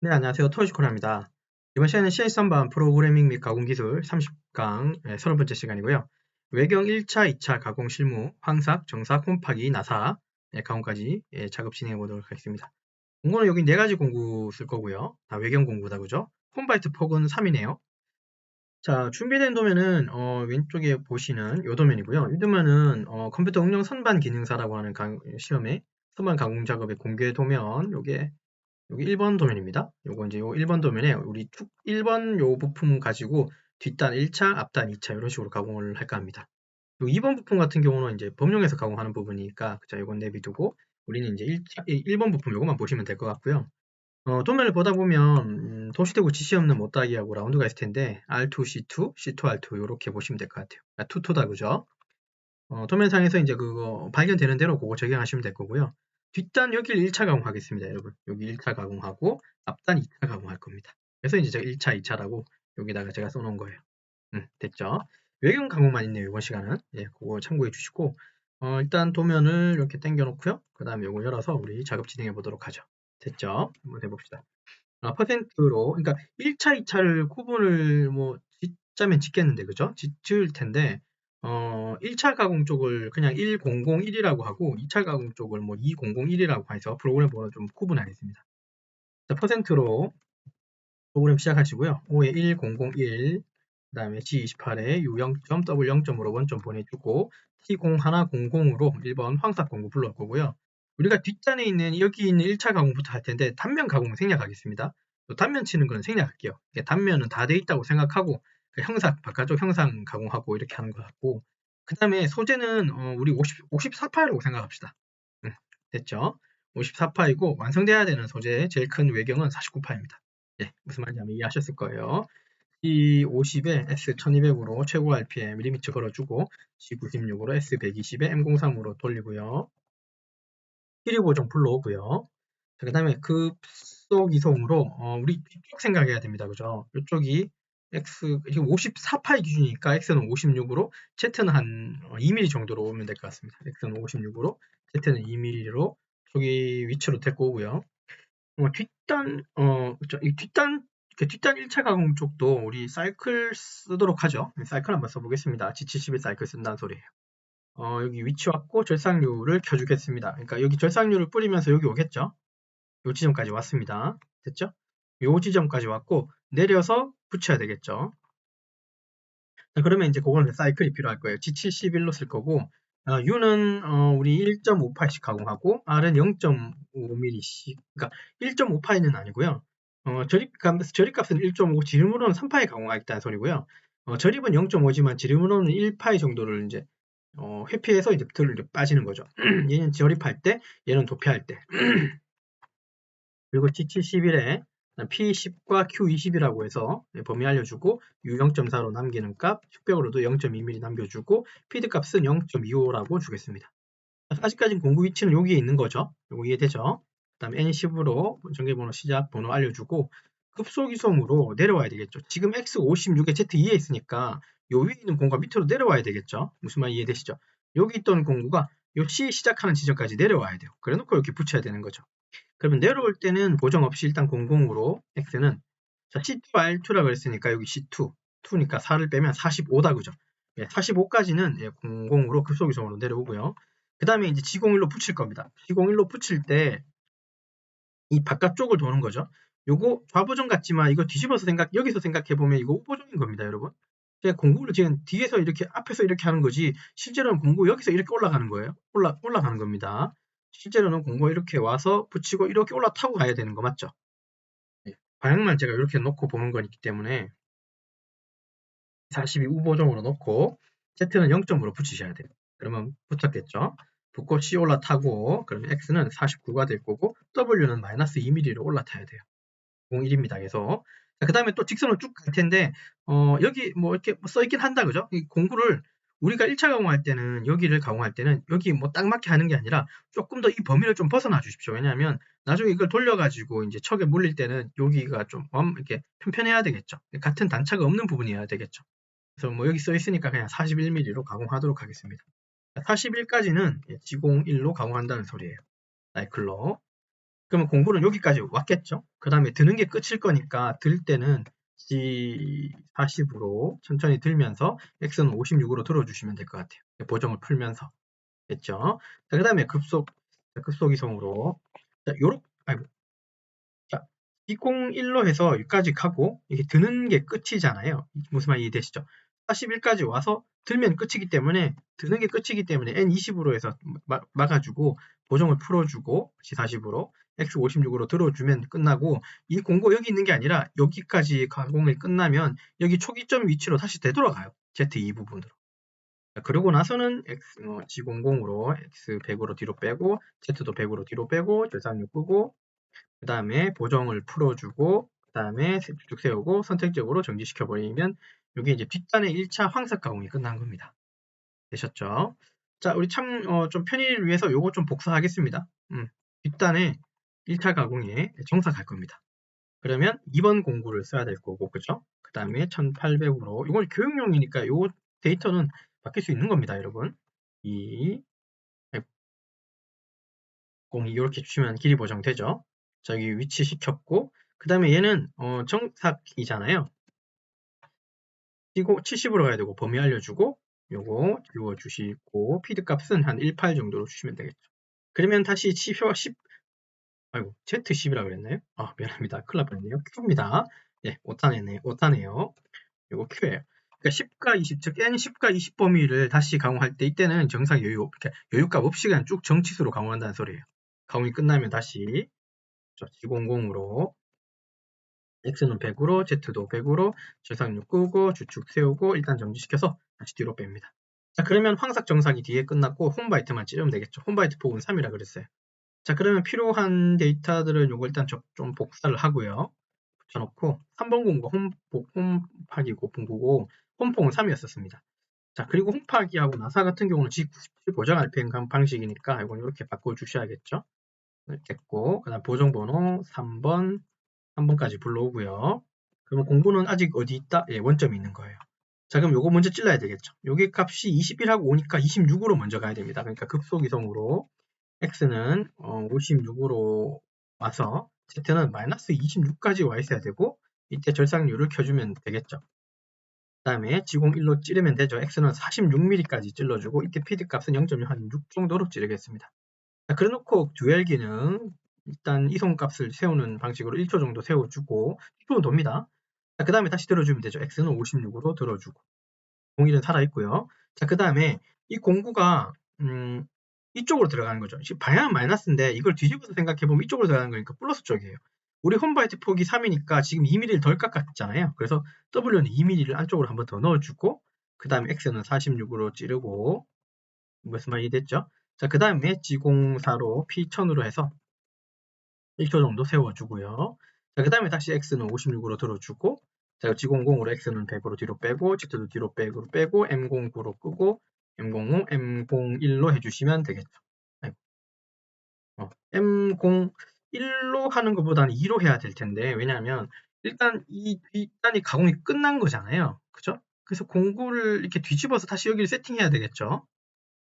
네, 안녕하세요. 토요시코리아입니다. 이번 시간은 CS3반 프로그래밍 및 가공 기술 30강 30번째 시간이고요. 외경 1차, 2차 가공 실무, 황삭, 정삭, 홈파기, 나사 가공까지 작업 진행해 보도록 하겠습니다. 공구는 여기 4가지 공구 쓸 거고요. 다 외경 공구다, 그죠? 홈바이트 폭은 3이네요. 자, 준비된 도면은 왼쪽에 보시는 이 도면이고요. 이 도면은 컴퓨터 응용 선반 기능사라고 하는 시험에 선반 가공 작업의 공개 도면, 요게 여기 1번 도면입니다. 요거 이제 요 1번 도면에 우리 축 1번 요 부품 가지고 뒷단 1차, 앞단 2차 이런 식으로 가공을 할까 합니다. 요 2번 부품 같은 경우는 이제 범용에서 가공하는 부분이니까 자, 요건 내비두고 우리는 이제 1번 부품 요것만 보시면 될 것 같고요. 도면을 보다 보면 도시대구 지시 없는 못다기하고 라운드가 있을 텐데 R2, C2, C2, R2 요렇게 보시면 될 것 같아요. 투토다 그죠? 도면상에서 이제 그거 발견되는 대로 그거 적용하시면 될 거고요. 뒷단 여기를 1차 가공하겠습니다, 여러분. 여기 1차 가공하고 앞단 2차 가공할 겁니다. 그래서 이제 제가 1차, 2차라고 여기다가 제가 써놓은 거예요. 됐죠? 외경 가공만 있네요, 이번 시간은. 예, 그거 참고해 주시고 일단 도면을 이렇게 당겨 놓고요. 그 다음에 이거 열어서 우리 작업 진행해 보도록 하죠. 됐죠? 한번 해봅시다. 퍼센트로, 그러니까 1차, 2차를 구분을 뭐 짓자면 짓겠는데, 그죠? 짓을 텐데, 1차 가공 쪽을 그냥 1001이라고 하고, 2차 가공 쪽을 뭐 2001이라고 해서 프로그램 번호 좀 구분하겠습니다. 자, 퍼센트로 프로그램 시작하시고요. 5에 1001, 그 다음에 G28에 U0점, W0점으로 원점 보내주고, T0100으로 1번 황삭 공구 불러올 거고요. 우리가 뒷단에 있는 여기 있는 1차 가공부터 할 텐데 단면 가공 생략하겠습니다. 단면 치는 건 생략할게요. 단면은 다 돼 있다고 생각하고 그 형상 바깥쪽 형상 가공하고 이렇게 하는 것 같고 그 다음에 소재는 우리 54파이라고 생각합시다. 됐죠? 54파이고 완성돼야 되는 소재 제일 큰 외경은 49파입니다. 예, 무슨 말인지 아마 이해하셨을 거예요. G50에 S1200으로 최고 RPM 리미트 걸어주고 G96으로 S120에 M03으로 돌리고요. 필요 보정 불러오고요. 그 다음에 급속 이송으로 우리 뒤쪽 생각해야 됩니다. 그죠? 이쪽이 X, 이게 54파이 기준이니까 X는 56으로 Z는 한 2mm 정도로 오면 될 것 같습니다. X는 56으로 Z는 2mm로 저기 위치로 데리고 오고요. 그쵸. 이 뒷단 1차 가공 쪽도 우리 사이클 쓰도록 하죠. 사이클 한번 써보겠습니다. G71 사이클 쓴다는 소리예요. 여기 위치 왔고 절삭류를 켜주겠습니다. 그러니까 여기 절삭류를 뿌리면서 여기 오겠죠. 요 지점까지 왔습니다. 됐죠? 요 지점까지 왔고 내려서 붙여야 되겠죠. 자, 그러면 이제 그거는 사이클이 필요할 거예요. G71로 쓸 거고 U는 우리 1.5파이씩 가공하고 R은 0.5mm씩 그러니까 1.5파이는 아니고요. 저립값은 1.5, 지름으로는 3파이 가공하겠다는 소리고요. 저립은 0.5지만 지름으로는 1파이 정도를 이제 회피해서 이제 빠지는 거죠. 얘는 저립할 때, 얘는 도피할 때. 그리고 T71에 P10과 Q20이라고 해서 범위 알려주고 U0.4로 남기는 값, 축벽으로도 0.2mm 남겨주고 피드 값은 0.25라고 주겠습니다. 아직까지는 공구 위치는 여기에 있는 거죠. 이거 이해되죠? 그 다음에 N10으로 전개번호 시작 번호 알려주고 급속 이송으로 내려와야 되겠죠. 지금 X56에 Z2에 있으니까 요 위에 있는 공구가 밑으로 내려와야 되겠죠. 무슨 말 이해되시죠? 여기 있던 공구가 요 C 시작하는 지점까지 내려와야 돼요. 그래 놓고 이렇게 붙여야 되는 거죠. 그러면 내려올 때는 보정 없이 일단 00으로 X는 자, C2R2라고 그랬으니까 여기 C2, 2니까 4를 빼면 45다 그죠? 45까지는 00으로 급속이성으로 내려오고요. 그 다음에 이제 G01로 붙일 겁니다. G01로 붙일 때 이 바깥쪽을 도는 거죠. 요거 좌보정 같지만 이거 뒤집어서 여기서 생각해보면 이거 우보정인 겁니다, 여러분. 제가 공구를 지금 뒤에서 이렇게 앞에서 이렇게 하는 거지 실제로는 공구 여기서 이렇게 올라가는 거예요. 올라가는 겁니다. 실제로는 공구가 이렇게 와서 붙이고 이렇게 올라타고 가야 되는 거 맞죠? 방향만 제가 이렇게 놓고 보는 거기 때문에 42 우보정으로 놓고 Z는 0점으로 붙이셔야 돼요. 그러면 붙었겠죠? 붙고 C 올라타고 그러면 X는 49가 될 거고 W는 마이너스 2mm로 올라타야 돼요. 01입니다. 계속. 그 다음에 또 직선으로 쭉 갈 텐데 여기 뭐 이렇게 써있긴 한다 그죠? 이 공구를 우리가 1차 가공할 때는 여기를 가공할 때는 여기 뭐 딱 맞게 하는 게 아니라 조금 더 이 범위를 좀 벗어나 주십시오. 왜냐하면 나중에 이걸 돌려가지고 이제 척에 물릴 때는 여기가 좀 이렇게 편편해야 되겠죠. 같은 단차가 없는 부분이어야 되겠죠. 그래서 뭐 여기 써 있으니까 그냥 41mm로 가공하도록 하겠습니다. 41까지는 G01로 가공한다는 소리예요. 사이클로. 그러면 공구는 여기까지 왔겠죠? 그 다음에 드는 게 끝일 거니까 들 때는 G40으로 천천히 들면서 X는 56으로 들어주시면 될 것 같아요. 보정을 풀면서. 됐죠? 자, 그 다음에 급속 이송으로. 자, 아이고. 자, 201로 해서 여기까지 가고, 이게 드는 게 끝이잖아요. 무슨 말 이해되시죠? 41까지 와서 들면 끝이기 때문에, 드는 게 끝이기 때문에 N20으로 해서 막아주고, 보정을 풀어주고, C40으로, X56으로 들어주면 끝나고, 이 공고 여기 있는 게 아니라, 여기까지 가공이 끝나면, 여기 초기점 위치로 다시 되돌아가요. Z2 부분으로. 그러고 나서는 G00으로 X100으로 뒤로 빼고 Z도 100으로 뒤로 빼고 절상류 끄고 그 다음에 보정을 풀어주고 그 다음에 쭉 세우고 선택적으로 정지시켜버리면 이게 이제 뒷단의 1차 황석 가공이 끝난 겁니다. 되셨죠? 자, 우리 좀 편의를 위해서 요거 좀 복사하겠습니다. 뒷단의 1차 가공에 정삭할 겁니다. 그러면 2번 공구를 써야 될 거고, 그죠? 그 다음에 1800으로, 이건 교육용이니까 요 데이터는 바뀔 수 있는 겁니다, 여러분. 02 이렇게 주시면 길이 보정되죠. 자, 여기 위치 시켰고, 그 다음에 얘는 정삭이잖아요. 70으로 가야 되고 범위 알려주고 요거 지워주시고 피드 값은 한 18 정도로 주시면 되겠죠. 그러면 다시 10, 아이고 Z10이라 그랬나요? 아 미안합니다. 큰일 날 뻔했네요. Q입니다. 예, 오타네요. 요거 Q예요. 그러니까 10과 20, 즉 N10과 20 범위를 다시 가공할 때 이때는 정상 여유값 없이 그냥 쭉 정치수로 가공한다는 소리예요. 가공이 끝나면 다시 G00으로 X는 100으로, Z도 100으로, 절상류 끄고, 주축 세우고, 일단 정지시켜서 다시 뒤로 뺍니다. 자, 그러면 황삭 정삭이 뒤에 끝났고, 홈바이트만 찌르면 되겠죠. 홈바이트 폭은 3이라 그랬어요. 자, 그러면 필요한 데이터들은 요거 일단 좀 복사를 하고요. 붙여놓고, 3번 공고 홈파기 고분구고, 홈폭은 3이었었습니다. 자, 그리고 홈파기하고 나사 같은 경우는 G97 보정 RPM 방식이니까 이건 이렇게 바꿔주셔야겠죠. 됐고, 그 다음 보정번호 3번까지 불러오고요. 그러면 공부는 아직 어디 있다? 예, 원점이 있는 거예요. 자, 그럼 요거 먼저 찔러야 되겠죠. 요게 값이 21하고 오니까 26으로 먼저 가야 됩니다. 그러니까 급속 이송으로 X는 56으로 와서 Z는 마이너스 26까지 와 있어야 되고 이때 절삭률을 켜주면 되겠죠. 그 다음에 G01로 찌르면 되죠. X는 46mm까지 찔러주고 이때 PD 값은 0.6 정도로 찌르겠습니다. 자, 그래놓고 듀얼 기능 일단 이송값을 세우는 방식으로 1초 정도 세워주고 1초는 돕니다. 자, 그 다음에 다시 들어주면 되죠. X는 56으로 들어주고 01은 살아있고요. 자, 그 다음에 이 공구가 이쪽으로 들어가는 거죠. 방향은 마이너스인데 이걸 뒤집어서 생각해보면 이쪽으로 들어가는 거니까 플러스 쪽이에요. 우리 홈바이트 폭이 3이니까 지금 2mm를 덜 깎았잖아요. 그래서 W는 2mm를 안쪽으로 한번 더 넣어주고 그 다음에 X는 46으로 찌르고 무슨 말이 됐죠? 자, 그 다음에 G04로 P1000으로 해서 1초 정도 세워주고요. 자, 그 다음에 다시 X는 56으로 들어주고, 자, G00으로 X는 100으로 뒤로 빼고, Z도 뒤로 100으로 빼고, M09로 끄고, M05, M01로 해주시면 되겠죠. M01로 하는 것보다는 2로 해야 될 텐데, 왜냐하면 일단 이 뒷단이 가공이 끝난 거잖아요. 그죠? 그래서 공구를 이렇게 뒤집어서 다시 여기를 세팅해야 되겠죠.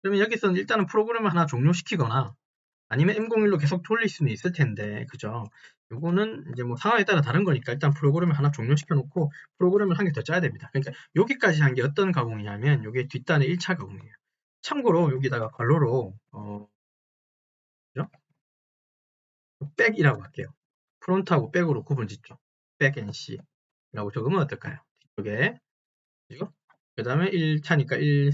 그러면 여기서는 일단은 프로그램을 하나 종료시키거나 아니면 M01로 계속 돌릴 수는 있을 텐데, 그죠? 요거는 이제 뭐 상황에 따라 다른 거니까 일단 프로그램을 하나 종료시켜 놓고 프로그램을 한 개 더 짜야 됩니다. 그러니까 여기까지 한 게 어떤 가공이냐면 요게 뒷단의 1차 가공이에요. 참고로 여기다가 괄호로 그죠? 백이라고 할게요. 프론트하고 백으로 구분 짓죠. 백 NC라고 적으면 어떨까요? 뒤쪽에 그죠? 그 다음에 1차니까 1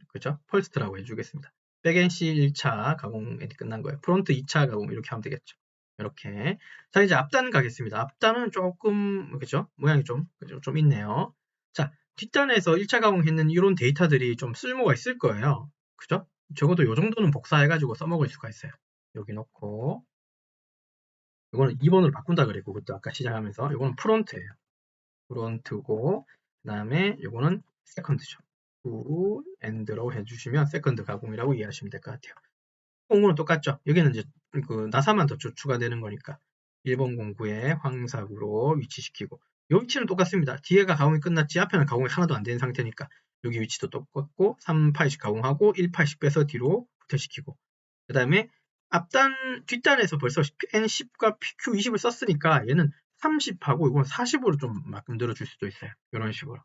그죠? 펄스트라고 해주겠습니다. 백 NC 1차 가공이 끝난 거예요. 프론트 2차 가공 이렇게 하면 되겠죠. 이렇게. 자, 이제 앞단 가겠습니다. 앞단은 조금, 그죠? 모양이 좀 있네요. 자, 뒷단에서 1차 가공했는 이런 데이터들이 좀 쓸모가 있을 거예요. 그죠? 적어도 이 정도는 복사해가지고 써먹을 수가 있어요. 여기 넣고. 이거는 2번으로 바꾼다 그랬고, 그때 아까 시작하면서. 이거는 프론트예요. 프론트고, 그 다음에 이거는 세컨드죠. to end로 해주시면 세컨드 가공이라고 이해하시면 될 것 같아요. 공구는 똑같죠. 여기는 이제 그 나사만 더 추가되는 거니까 1번 공구에 황삭으로 위치시키고 이 위치는 똑같습니다. 뒤에가 가공이 끝났지 앞에는 가공이 하나도 안 된 상태니까 여기 위치도 똑같고 3파이씩 가공하고 1파이씩 빼서 뒤로 부터시키고 그 다음에 뒷단에서 벌써 N10과 Q20을 썼으니까 얘는 30하고 이건 40으로 좀 만들어 줄 수도 있어요. 이런 식으로.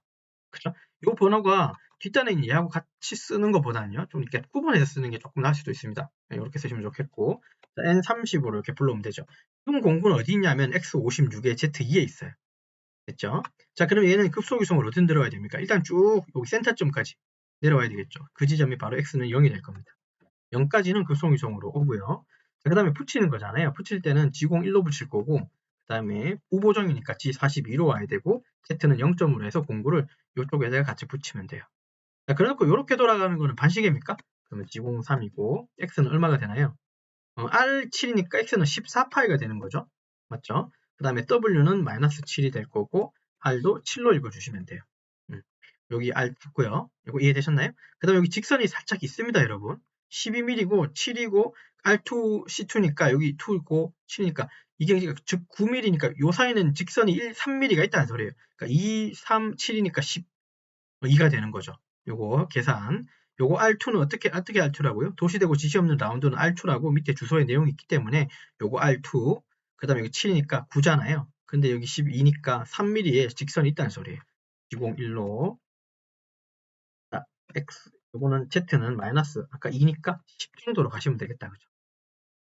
그죠? 이 번호가 뒷단에 있는 얘하고 같이 쓰는 것보다는요, 좀 이렇게 구분해서 쓰는 게 조금 나을 수도 있습니다. 이렇게 쓰시면 좋겠고, N30으로 이렇게 불러오면 되죠. 지금 공구는 어디 있냐면 X56에 Z2에 있어요. 됐죠? 자, 그럼 얘는 급소유성을 어디 들어가야 됩니까? 일단 쭉 여기 센터점까지 내려와야 되겠죠. 그 지점이 바로 X는 0이 될 겁니다. 0까지는 급소유성으로 오고요. 자, 그 다음에 붙이는 거잖아요. 붙일 때는 G01로 1로 붙일 거고, 그 다음에 우보정이니까 G42로 와야 되고, Z는 0점으로 해서 공구를 이쪽에다가 같이 붙이면 돼요. 자, 그래놓고 이렇게 돌아가는 거는 반시계입니까? 그러면 G03이고, X는 얼마가 되나요? R7이니까 X는 14파이가 되는 거죠. 맞죠? 그 다음에 W는 마이너스 7이 될 거고, R도 7로 읽어주시면 돼요. 여기 R 붙고요. 이거 이해되셨나요? 그 다음에 여기 직선이 살짝 있습니다, 여러분. 12mm고 7이고 R2, C2니까 여기 2고 7이니까 이게 즉 9mm니까 요 사이는 직선이 3mm가 있다는 소리예요. 그러니까 2, 3, 7이니까 12가 되는 거죠. 요거 계산. 요거 R2는 어떻게 R2라고요? 도시되고 지시 없는 라운드는 R2라고 밑에 주소에 내용이 있기 때문에 요거 R2, 그 다음에 여기 7이니까 9잖아요. 근데 여기 12니까 3mm의 직선이 있다는 소리예요. 201로 X, 요거는 Z는 마이너스, 아까 2니까 10 정도로 가시면 되겠다. 그죠?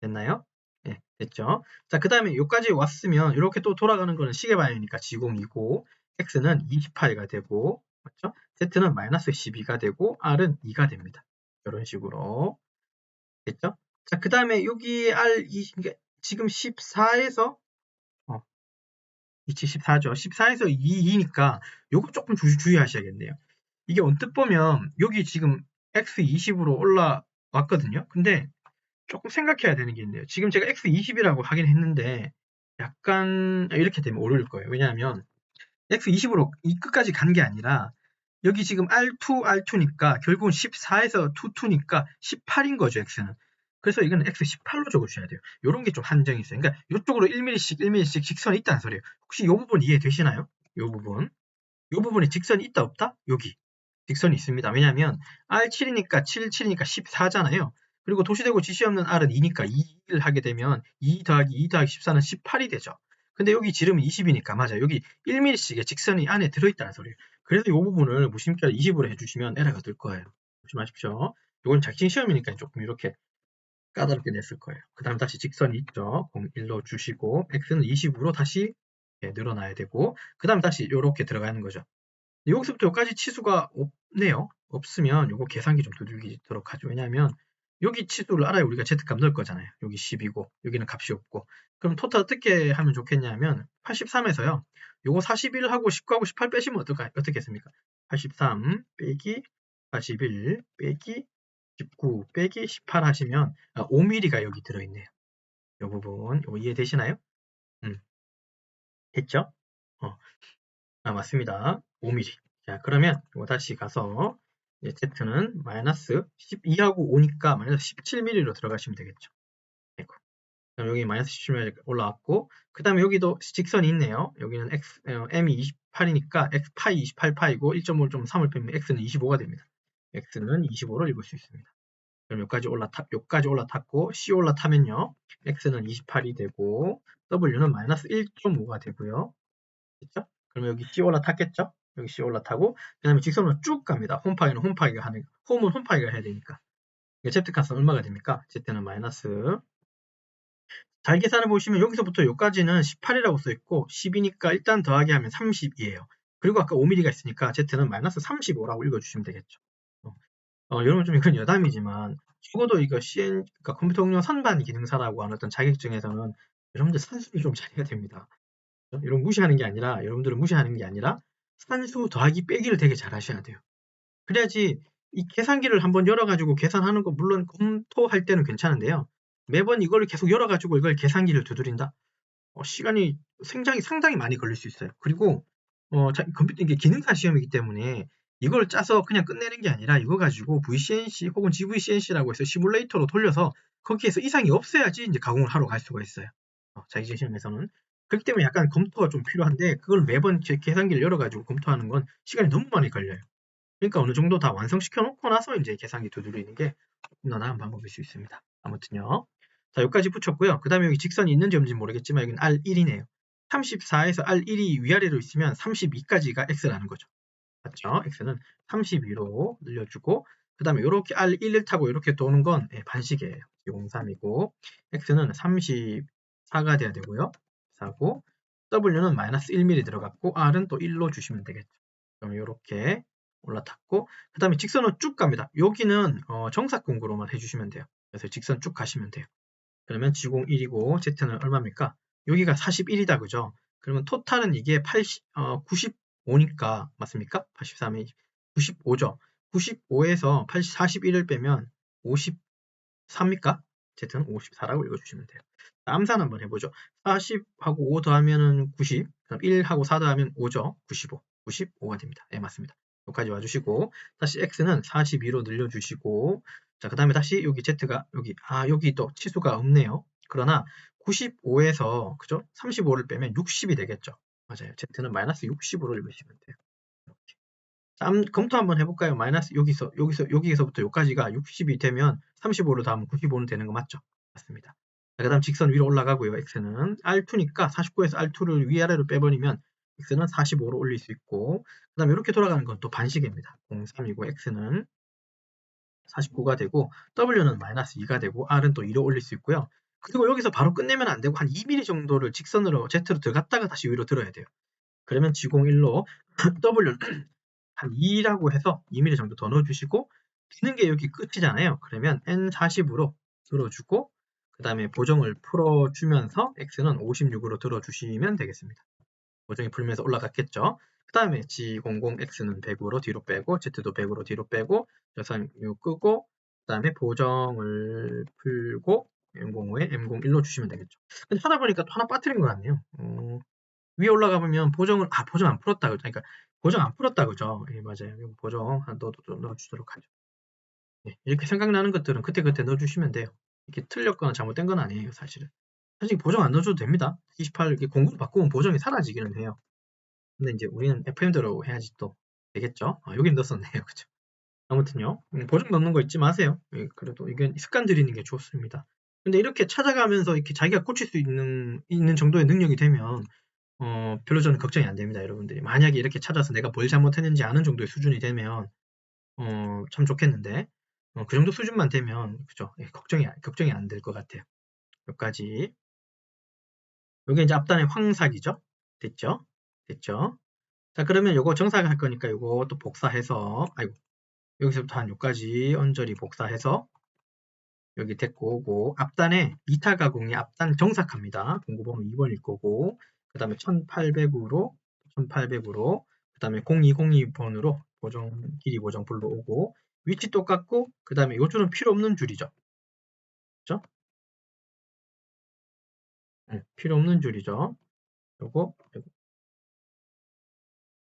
됐나요? 네, 됐죠? 자, 그 다음에 여기까지 왔으면, 이렇게 또 돌아가는 거는 시계 방향이니까 G02고, X는 28가 되고, 맞죠? Z는 마이너스 12가 되고, R은 2가 됩니다. 이런 식으로. 됐죠? 자, 그 다음에 여기 R2, 지금 14에서, 위치 14죠. 14에서 2니까, 요거 조금 주의하셔야겠네요. 이게 언뜻 보면 여기 지금 X20으로 올라왔거든요. 근데 조금 생각해야 되는 게 있네요. 지금 제가 X20이라고 하긴 했는데 약간 이렇게 되면 오를 거예요. 왜냐하면 X20으로 이 끝까지 간 게 아니라 여기 지금 R2니까 결국은 14에서 22니까 18인 거죠, X는. 그래서 이건 X18로 적어주셔야 돼요. 이런 게 좀 한정이 있어요. 그러니까 이쪽으로 1mm씩 직선이 있다는 소리예요. 혹시 이 부분 이해되시나요? 이 부분. 이 부분에 직선이 있다 없다? 여기. 직선이 있습니다. 왜냐하면 R7이니까 7이니까 14잖아요. 그리고 도시되고 지시 없는 R은 2니까 2를 하게 되면 2 더하기 2 더하기 14는 18이 되죠. 근데 여기 지름은 20이니까 맞아요. 여기 1mm씩의 직선이 안에 들어있다는 소리예요. 그래서 이 부분을 무심결 20으로 해주시면 에러가 뜰 거예요. 조심하십시오. 이건 작진 시험이니까 조금 이렇게 까다롭게 냈을 거예요. 그 다음 다시 직선이 있죠. 01로 주시고 X는 20으로 다시 늘어나야 되고 그 다음 다시 이렇게 들어가는 거죠. 여기서부터 여기까지 치수가 없네요. 없으면 요거 계산기 좀 두들기도록 하죠. 왜냐하면 여기 치수를 알아야 우리가 Z값 넣을 거잖아요. 여기 10이고 여기는 값이 없고. 그럼 토탈 어떻게 하면 좋겠냐면 83에서요. 요거 41하고 19하고 18 빼시면 어떻겠습니까? 83 빼기 41 빼기 19 빼기 18 하시면 5mm가 여기 들어있네요. 이 부분 이거 이해되시나요? 됐죠? 맞습니다. 5mm. 자, 그러면 이거 다시 가서 이제 Z는 마이너스 12하고 5니까 마이너스 17mm로 들어가시면 되겠죠. 아이고. 그럼 여기 마이너스 17mm 올라왔고 그 다음에 여기도 직선이 있네요. 여기는 M이 28이니까 X 파이 28파이고 1.5를 좀 3을 빼면 X는 25가 됩니다. X는 25로 읽을 수 있습니다. 그럼 여기까지 올라탔고 C 올라타면요. X는 28이 되고 W는 마이너스 1.5가 되고요. 됐죠? 그러면 여기 C 올라탔겠죠? 여기 C 올라타고 그 다음에 직선으로 쭉 갑니다. 홈파이는 홈파이가 하는 홈은 홈파이가 해야 되니까 Z값은 얼마가 됩니까? Z는 마이너스 잘 계산해 보시면 여기서부터 여기까지는 18이라고 써있고 10이니까 일단 더하기 하면 30이에요. 그리고 아까 5mm가 있으니까 Z는 마이너스 35라고 읽어주시면 되겠죠. 여러분 좀 이건 여담이지만 적어도 이거 그러니까 컴퓨터 응용 선반 기능사라고 하는 어떤 자격증에서는 여러분들 산수를 좀 잘해야 됩니다. 여러분 무시하는 게 아니라 여러분들은 무시하는 게 아니라 산수 더하기 빼기를 되게 잘 하셔야 돼요. 그래야지 이 계산기를 한번 열어가지고 계산하는 거 물론 검토할 때는 괜찮은데요. 매번 이걸 계속 열어가지고 이걸 계산기를 두드린다? 시간이 상당히 많이 걸릴 수 있어요. 그리고 컴퓨터 이게 기능사 시험이기 때문에 이걸 짜서 그냥 끝내는 게 아니라 이거 가지고 VCNC 혹은 GVCNC라고 해서 시뮬레이터로 돌려서 거기에서 이상이 없어야지 이제 가공을 하러 갈 수가 있어요. 자기전 시험에서는. 그렇기 때문에 약간 검토가 좀 필요한데 그걸 매번 계산기를 열어가지고 검토하는 건 시간이 너무 많이 걸려요. 그러니까 어느 정도 다 완성시켜 놓고 나서 이제 계산기 두드리는 게 조금 더 나은 방법일 수 있습니다. 아무튼요. 자, 여기까지 붙였고요. 그 다음에 여기 직선이 있는지 없는지 모르겠지만 여기는 R1이네요. 34에서 R1이 위아래로 있으면 32까지가 X라는 거죠. 맞죠? X는 32로 늘려주고 그 다음에 이렇게 R1을 타고 이렇게 도는 건 반식이에요. 03이고 X는 34가 돼야 되고요. 4고 W는 마이너스 1mm 들어갔고 R은 또 1로 주시면 되겠죠. 그럼 이렇게 올라탔고 그 다음에 직선은 쭉 갑니다. 여기는 정사 공구로만 해주시면 돼요. 그래서 직선 쭉 가시면 돼요. 그러면 G공 1이고 Z는 얼마입니까? 여기가 41이다 그죠? 그러면 토탈은 이게 95니까 맞습니까? 83이 95죠. 95에서 41을 빼면 53입니까? Z는 54라고 읽어주시면 돼요. 암산 한번 해보죠. 40하고 5 더하면 90, 그럼 1하고 4 더하면 5죠. 95, 95가 됩니다. 네, 맞습니다. 여기까지 와주시고 다시 X는 42로 늘려주시고 자, 그 다음에 다시 여기 Z가 여기 또 치수가 없네요. 그러나 95에서 그죠? 35를 빼면 60이 되겠죠. 맞아요. Z는 마이너스 60으로 읽으시면 돼요. 이렇게. 자, 검토 한번 해볼까요? 마이너스 여기서부터 여기까지가 60이 되면 35로 더하면 95는 되는 거 맞죠? 맞습니다. 그 다음 직선 위로 올라가고요. X는 R2니까 49에서 R2를 위아래로 빼버리면 X는 45로 올릴 수 있고 그 다음에 이렇게 돌아가는 건 또 반식입니다. 03이고 X는 49가 되고 W는 마이너스 2가 되고 R은 또 2로 올릴 수 있고요. 그리고 여기서 바로 끝내면 안 되고 한 2mm 정도를 직선으로 Z로 들어갔다가 다시 위로 들어야 돼요. 그러면 G01로 W는 한 2라고 해서 2mm 정도 더 넣어주시고 드는 게 여기 끝이잖아요. 그러면 N40으로 들어주고 그 다음에 보정을 풀어주면서 X는 56으로 들어주시면 되겠습니다. 보정이 풀면서 올라갔겠죠. 그 다음에 G00X는 100으로 뒤로 빼고 Z도 100으로 뒤로 빼고 여선유 끄고 그 다음에 보정을 풀고 M05에 M01로 주시면 되겠죠. 근데 하다 보니까 또 하나 빠뜨린 것 같네요. 위에 올라가 보면 보정 안 풀었다. 그러니까 보정 안 풀었다 그죠? 예, 맞아요. 이거 보정 한 넣어주도록 하죠. 예, 이렇게 생각나는 것들은 그때그때 넣어주시면 돼요. 이렇게 틀렸거나 잘못된 건 아니에요, 사실은. 사실 보정 안 넣어줘도 됩니다. 28 이렇게 공구로 바꾸면 보정이 사라지기는 해요. 근데 이제 우리는 FM대로 해야지 또 되겠죠? 여긴 넣었었네요, 그죠? 아무튼요, 보정 넣는 거 잊지 마세요. 예, 그래도 이건 습관 들이는 게 좋습니다. 근데 이렇게 찾아가면서 이렇게 자기가 꽂힐 수 있는 정도의 능력이 되면 별로 저는 걱정이 안 됩니다, 여러분들이. 만약에 이렇게 찾아서 내가 뭘 잘못했는지 아는 정도의 수준이 되면 참 좋겠는데 그 정도 수준만 되면 그죠? 예, 걱정이 안 될 것 같아요. 여기까지. 여기 이제 앞단의 황삭이죠? 됐죠? 됐죠? 자, 그러면 요거 정사할 거니까 요거 또 복사해서 여기서부터 한 요까지 언저리 복사해서 여기 데리고 오고 앞단에 이타 가공이 앞단 정삭합니다. 공구번호 2번일 거고 그 다음에 1800으로 그 다음에 0202번으로 길이 보정 불러오고 위치 똑같고 그 다음에 요 줄은 필요 없는 줄이죠. 그렇죠? 필요 없는 줄이죠. 요거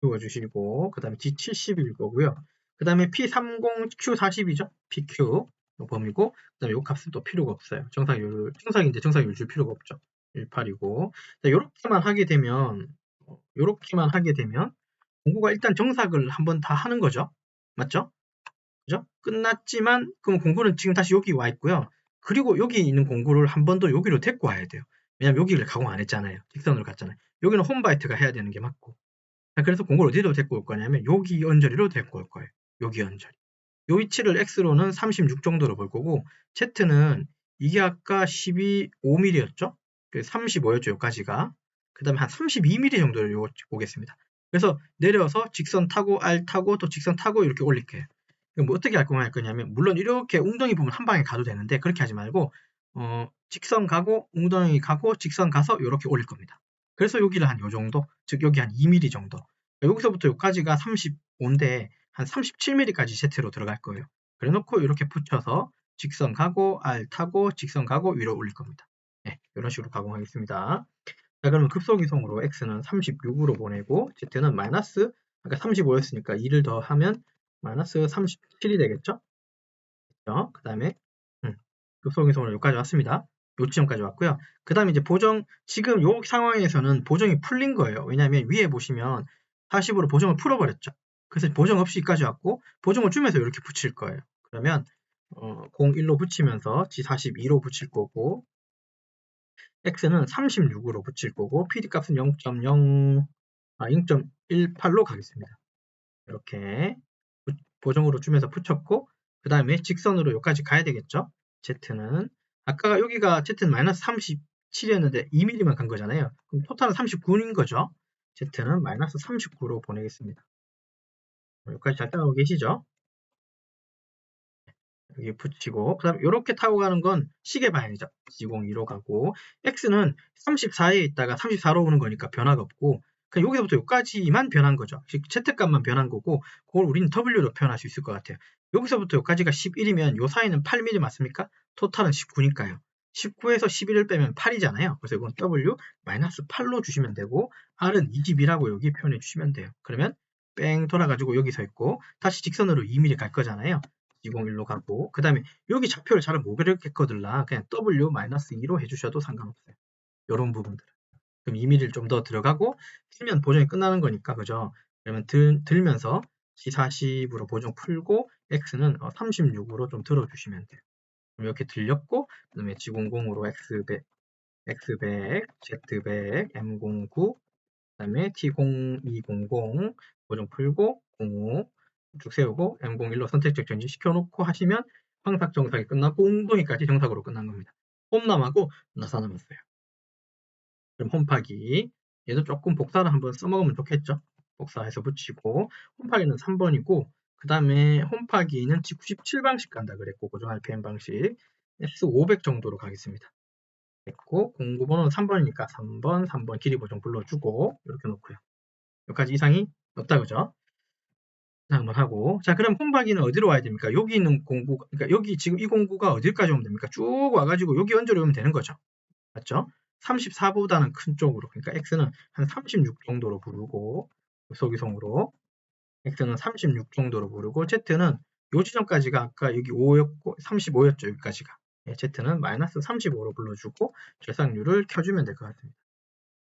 그어주시고 그 다음에 D70일 거고요. 그 다음에 P30Q40이죠. PQ 범위고 그 다음에 요 값은 또 필요가 없어요. 정상인데 정상률 줄 필요가 없죠. 18이고 요렇게만 하게 되면 공구가 일단 정삭을 한번 다 하는 거죠. 맞죠? 그죠? 끝났지만 그럼 공구는 지금 다시 여기 와 있고요. 그리고 여기 있는 공구를 한 번 더 여기로 데리고 와야 돼요. 왜냐면 여기를 가공 안 했잖아요. 직선으로 갔잖아요. 여기는 홈바이트가 해야 되는 게 맞고 그래서 공구를 어디로 데리고 올 거냐면 여기 언저리로 데리고 올 거예요. 여기 언저리. 요 위치를 X로는 36 정도로 볼 거고 Z는 이게 아까 5mm였죠? 35였죠, 여기까지가. 그 다음에 한 32mm 정도를 오겠습니다. 그래서 내려서 직선 타고 R 타고 또 직선 타고 이렇게 올릴게요. 뭐 어떻게 할 거냐면 물론 이렇게 웅덩이 보면 한 방에 가도 되는데 그렇게 하지 말고 직선 가고 웅덩이 가고 직선 가서 이렇게 올릴 겁니다. 그래서 여기를 한 요 정도, 즉 여기 한 2mm 정도. 여기서부터 여기까지가 35인데 한 37mm까지 Z로 들어갈 거예요. 그래 놓고 이렇게 붙여서 직선 가고 R 타고 직선 가고 위로 올릴 겁니다. 네, 이런 식으로 가공하겠습니다. 자, 그러면 급소이송으로 X는 36으로 보내고 Z는 마이너스 아까 35였으니까 2를 더하면 마이너스 37이 되겠죠? 그 다음에 급소이송으로 여기까지 왔습니다. 요 지점까지 왔고요. 그 다음에 이제 지금 요 상황에서는 보정이 풀린 거예요. 왜냐하면 위에 보시면 40으로 보정을 풀어버렸죠. 그래서 보정 없이 여기까지 왔고 보정을 주면서 이렇게 붙일 거예요. 그러면 01로 붙이면서 G42로 붙일 거고 x는 36으로 붙일 거고 PD 값은 0.18로 가겠습니다. 이렇게 보정으로 주면서 붙였고 그 다음에 직선으로 여기까지 가야 되겠죠. z는 아까 여기가 z는 마이너스 37이었는데 2mm만 간 거잖아요. 그럼 토탈은 39인 거죠. z는 마이너스 39로 보내겠습니다. 여기까지 잘 따라오고 계시죠? 여기 붙이고 그 다음에 이렇게 타고 가는 건 시계 방향이죠. 202로 가고 x는 34에 있다가 34로 오는 거니까 변화가 없고 그냥 여기서부터 여기까지만 변한 거죠. z값만 변한 거고 그걸 우리는 w로 표현할 수 있을 것 같아요. 여기서부터 여기까지가 11이면 요 사이는 8mm 맞습니까? 토탈은 19니까요. 19에서 11을 빼면 8이잖아요. 그래서 이건 w-8로 주시면 되고 r은 20이라고 여기 표현해 주시면 돼요. 그러면 뺑 돌아가지고 여기 서 있고 다시 직선으로 2mm 갈 거잖아요. 201로 가고 그 다음에 여기 좌표를 잘 못 그렸겠거들라 그냥 W-2로 해주셔도 상관없어요. 이런 부분들. 그럼 2mm를 좀 더 들어가고 틀면 보정이 끝나는 거니까 그죠? 그러면 들면서 C40으로 보정 풀고 X는 36으로 좀 들어주시면 돼요. 그럼 이렇게 들렸고 그 다음에 G00으로 X100, Z100, M09 그 다음에 T0200 보정 풀고 05 쭉 세우고 M01로 선택적 전지 시켜놓고 하시면 황삭 정삭이 끝나고 웅동이까지 정삭으로 끝난 겁니다. 홈남하고 나사 남았어요. 그럼 홈파기 얘도 조금 복사를 한번 써먹으면 좋겠죠. 복사해서 붙이고 홈파기는 3번이고 그 다음에 홈파기는 G97방식 간다 그랬고 고정 RPM 방식 S500 정도로 가겠습니다. 됐고 공구번호는 3번이니까 3번 길이 보정 불러주고 이렇게 놓고요. 여기까지 이상이 없다 그죠? 한번 하고 자 그럼 홈박이는 어디로 와야 됩니까? 여기 있는 공구 그러니까 여기 지금 이 공구가 어디까지 오면 됩니까? 쭉 와가지고 여기 얹어려 오면 되는 거죠. 맞죠? 34보다는 큰 쪽으로 그러니까 x는 한 36 정도로 부르고 소기송으로 x는 36 정도로 부르고 z는 요 지점까지가 아까 여기 5였고 35였죠 여기까지가 z는 마이너스 35로 불러주고 절삭률을 켜주면 될 것 같습니다.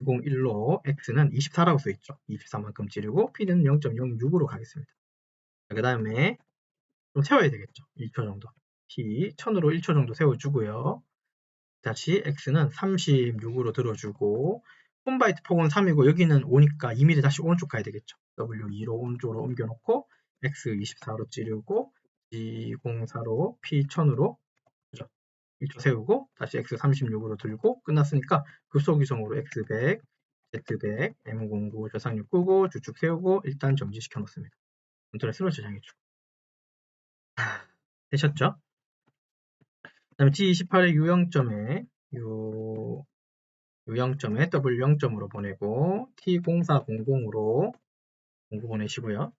201로 x는 24라고 써있죠. 24만큼 찌르고 p는 0.06으로 가겠습니다. 그 다음에 좀 세워야 되겠죠. 1초 정도. p 1000으로 1초 정도 세워주고요. 다시 x는 36으로 들어주고 홈바이트 폭은 3이고 여기는 5니까 2mm 다시 오른쪽 가야 되겠죠. w2로 오른쪽으로 옮겨놓고 x 24로 찌르고 g04로 p 1000으로 그죠? 1초 세우고 다시 x 36으로 들고 끝났으니까 급속이성으로 x 100, z 100, m09 저상률 끄고 주축 세우고 일단 정지시켜 놓습니다. 컨트롤 S로 저장해주고 되셨죠? 그 다음에 G28의 유형점에 유형점에 W0점으로 보내고 T0400으로 공구 보내시고요.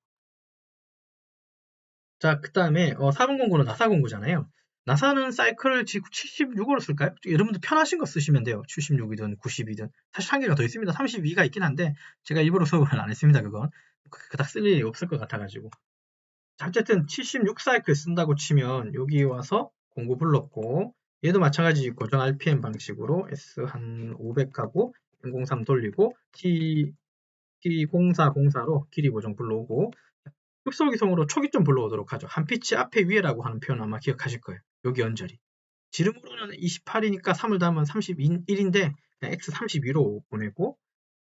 자, 그 다음에 4번 공구는 나사 공구잖아요. 나사는 사이클을 76으로 쓸까요? 여러분들 편하신 거 쓰시면 돼요. 76이든 90이든. 사실 한 개가 더 있습니다. 32가 있긴 한데 제가 일부러 수업을 안 했습니다. 그건. 그닥 쓸 일이 없을 것 같아가지고. 자, 어쨌든 76 사이클 쓴다고 치면 여기 와서 공구 불렀고 얘도 마찬가지 고정 RPM 방식으로 S 한 500 가고 M03 돌리고 T0404로 길이 보정 불러오고 흡솔기성으로 초기점 불러오도록 하죠. 한 피치 앞에 위에라고 하는 표현 아마 기억하실 거예요. 여기 언저리. 지름으로는 28이니까 3을 더하면 31인데 X32로 보내고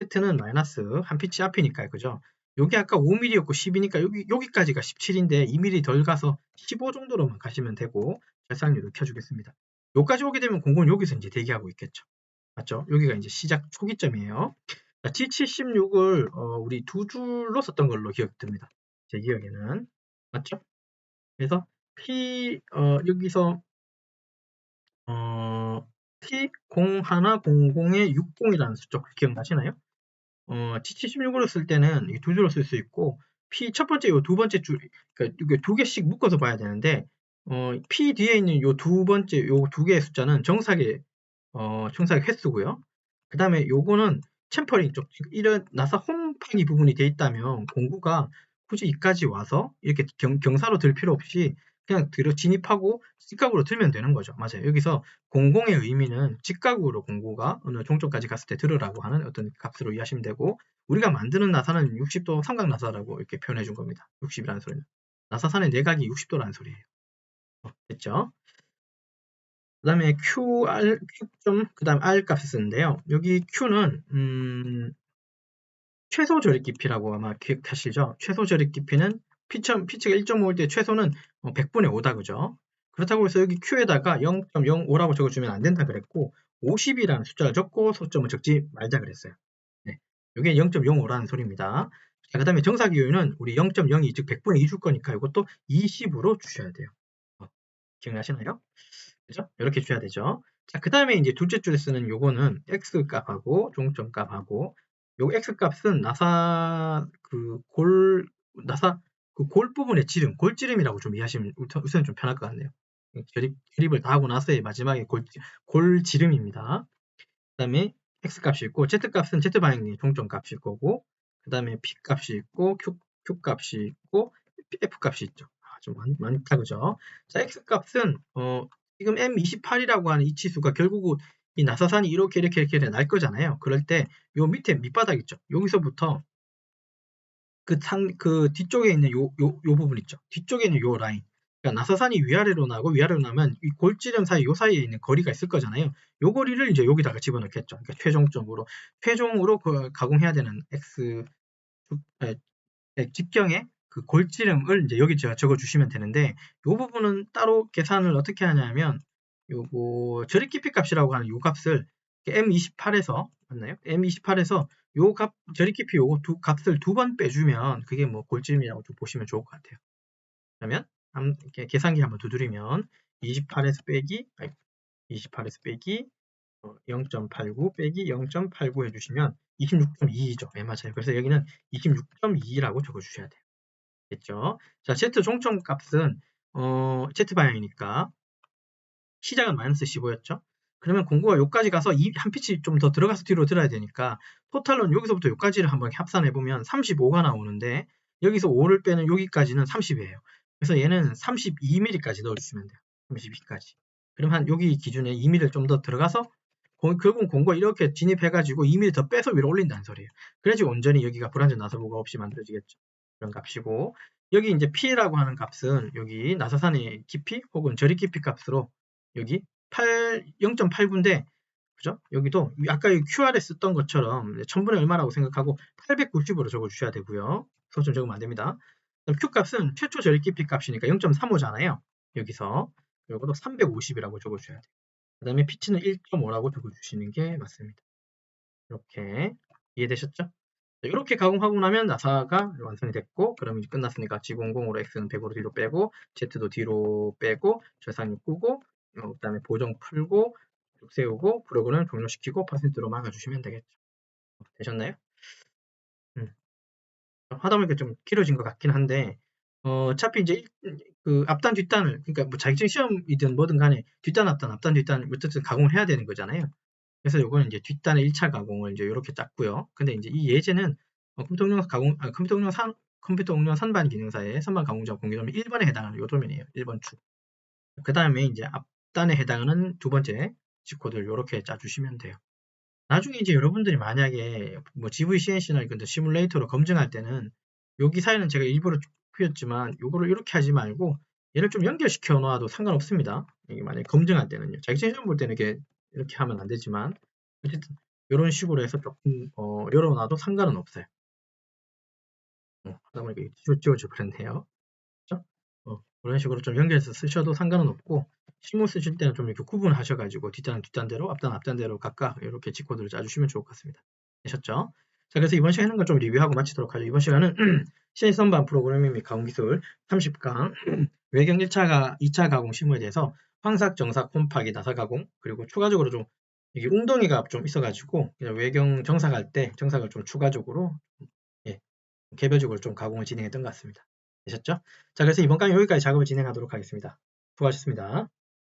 Z는 마이너스 한 피치 앞이니까요. 그죠? 여기 아까 5mm였고 10이니까 여기까지가 17인데 2mm 덜 가서 15 정도로만 가시면 되고 절삭률을 켜주겠습니다. 여기까지 오게 되면 공구는 여기서 이제 대기하고 있겠죠. 맞죠? 여기가 이제 시작 초기점이에요. G76을 우리 두 줄로 썼던 걸로 기억됩니다. 제 기억에는. 맞죠? 그래서 여기서 T0100의 60이라는 숫자 기억나시나요? T76으로 쓸 때는 두 줄로 쓸 수 있고 P 첫 번째 요 두 번째 줄 그러니까 이게 두 개씩 묶어서 봐야 되는데 P 뒤에 있는 요 두 번째 요 두 개의 숫자는 정삭의 횟수고요. 그 다음에 요거는 챔퍼링 쪽 이런 나사 홈파기 부분이 돼 있다면 공구가 굳이 여기까지 와서 이렇게 경사로 들 필요 없이 그냥 들어 진입하고 직각으로 들면 되는 거죠. 맞아요. 여기서 00의 의미는 직각으로 공구가 어느 종점까지 갔을 때 들으라고 하는 어떤 값으로 이해하시면 되고 우리가 만드는 나사는 60도 삼각 나사라고 이렇게 표현해 준 겁니다. 60이라는 소리는. 나사산의 내각이 60도라는 소리예요. 됐죠? 그 다음에 q 다음 r 값을 쓰는데요. 여기 q는 최소 저립 깊이라고 아마 기억하시죠? 최소 저립 깊이는 피치가 1.5일 때 최소는 100분의 5다 그죠? 그렇다고 해서 여기 q에다가 0.05라고 적어주면 안 된다 그랬고 50이라는 숫자를 적고 소점을 적지 말자 그랬어요. 네. 이게 0.05라는 소리입니다. 자, 그 다음에 정사기호는 우리 0.02, 즉 100분의 2 줄 거니까 이것도 20으로 주셔야 돼요. 기억나시나요? 그죠? 이렇게 줘야 되죠. 자, 그 다음에 이제 둘째 줄에 쓰는 요거는 x 값하고 종점 값하고 요 x 값은 나사 골 부분의 지름, 골지름이라고 좀 이해하시면 우선 좀 편할 것 같네요. 결입을 다 하고 나서의 마지막에 골지름입니다. 그 다음에 x 값이 있고 z 값은 z 방향의 종점 값일 거고 그 다음에 p 값이 있고 q 값이 있고 f 값이 있죠. 좀 많다 그죠? 자, x 값은 지금 M28이라고 하는 이 치수가 결국은 이 나사산이 이렇게 날 거잖아요. 그럴 때 요 밑에 밑바닥 있죠. 여기서부터 그 뒤쪽에 있는 요 부분 있죠. 뒤쪽에 있는 요 라인. 그러니까 나사산이 위아래로 나고 위아래로 나면 이 골지름 사이 요 사이에 있는 거리가 있을 거잖아요. 요 거리를 이제 여기다가 집어넣겠죠. 그러니까 최종으로 그 가공해야 되는 x 직경의 그 골지름을 이제 여기 적어 주시면 되는데 요 부분은 따로 계산을 어떻게 하냐면 요거 저립 깊이 값이라고 하는 요 값을 M28에서 맞나요? M28에서 요 값 저립 깊이 요거 값을 두 번 빼주면 그게 뭐 골지름이라고 좀 보시면 좋을 것 같아요. 그러면 이렇게 계산기 한번 두드리면 28에서 빼기 28에서 빼기 0.89 빼기 0.89 해주시면 26.2죠. 네, 맞아요. 그래서 여기는 26.2라고 적어주셔야 돼요. 됐죠? 자, Z 종점 값은 Z 방향이니까 시작은 마이너스 15였죠? 그러면 공구가 여기까지 가서 한 피치 좀 더 들어가서 뒤로 들어야 되니까 토탈은 여기서부터 여기까지를 한번 합산해보면 35가 나오는데 여기서 5를 빼는 여기까지는 30이에요. 그래서 얘는 32mm까지 넣어주시면 돼요. 32까지. 그럼 한 여기 기준에 2mm를 좀 더 들어가서 결국은 공구가 이렇게 진입해가지고 2mm 더 빼서 위로 올린다는 소리예요. 그래야지 온전히 여기가 불완전 나사부가 없이 만들어지겠죠. 그런 값이고 여기 이제 P라고 하는 값은 여기 나사산의 깊이 혹은 저립 깊이 값으로 여기 0.89인데 그죠? 여기도 아까 QR에 썼던 것처럼 1000분의 얼마라고 생각하고 890으로 적어주셔야 되고요. 소점 적으면 안 됩니다. Q 값은 최초 저립 깊이 값이니까 0.35잖아요. 여기서 이것도 350이라고 적어주셔야 돼요. 그 다음에 피치는 1.5라고 적어주시는 게 맞습니다. 이렇게 이해되셨죠? 이렇게 가공하고 나면 나사가 완성이 됐고 그럼 이제 끝났으니까 G00으로 X는 100으로 뒤로 빼고 Z도 뒤로 빼고 절상유 끄고 그 다음에 보정 풀고 쭉 세우고 프로그램 종료시키고 %로 막아주시면 되겠죠. 되셨나요? 하다 보니까 좀 길어진 것 같긴 한데 어차피 이제 그 앞단 뒷단을 그러니까 뭐 자격증 시험이든 뭐든 간에 뒷단 앞단 뒷단 어쨌든 가공을 해야 되는 거잖아요. 그래서 요거는 이제 뒷단의 1차 가공을 이제 이렇게 짰고요. 근데 이제 이 예제는 컴퓨터 응용 선반 기능사의 선반 가공자 공개도면 1번에 해당하는 요 도면이에요. 1번 축. 그 다음에 이제 앞단에 해당하는 두 번째 G코드를 이렇게 짜주시면 돼요. 나중에 이제 여러분들이 만약에 뭐 GVCNC나 이런 시뮬레이터로 검증할 때는 여기 사이는 제가 일부러 풀었지만 요거를 이렇게 하지 말고 얘를 좀 연결시켜 놓아도 상관없습니다. 이게 만약에 검증할 때는요. 자격증 시험 볼 때는 이렇게 하면 안 되지만 어쨌든 이런 식으로 해서 조금 열어놔도 상관은 없어요. 하다 보니까 지워져 버렸네요. 그렇죠? 그런 식으로 좀 연결해서 쓰셔도 상관은 없고 실무 쓰실 때는 좀 이렇게 구분하셔가지고 뒷단은 뒷단대로 앞단은 앞단대로 각각 이렇게 G코드를 짜주시면 좋을 것 같습니다. 되셨죠? 자, 그래서 이번 시간에 건 좀 리뷰하고 마치도록 하죠. 이번 시간은 CNC 선반 프로그래밍 및 가공 기술 30강 외경 1차 2차 가공 실무에 대해서 황삭, 정삭, 홈파기, 나사 가공 그리고 추가적으로 좀 이게 웅덩이가 좀 있어가지고 외경 정삭할 때 정삭을 좀 추가적으로 개별적으로 좀 가공을 진행했던 것 같습니다. 되셨죠? 자, 그래서 이번 강의 여기까지 작업을 진행하도록 하겠습니다. 수고하셨습니다.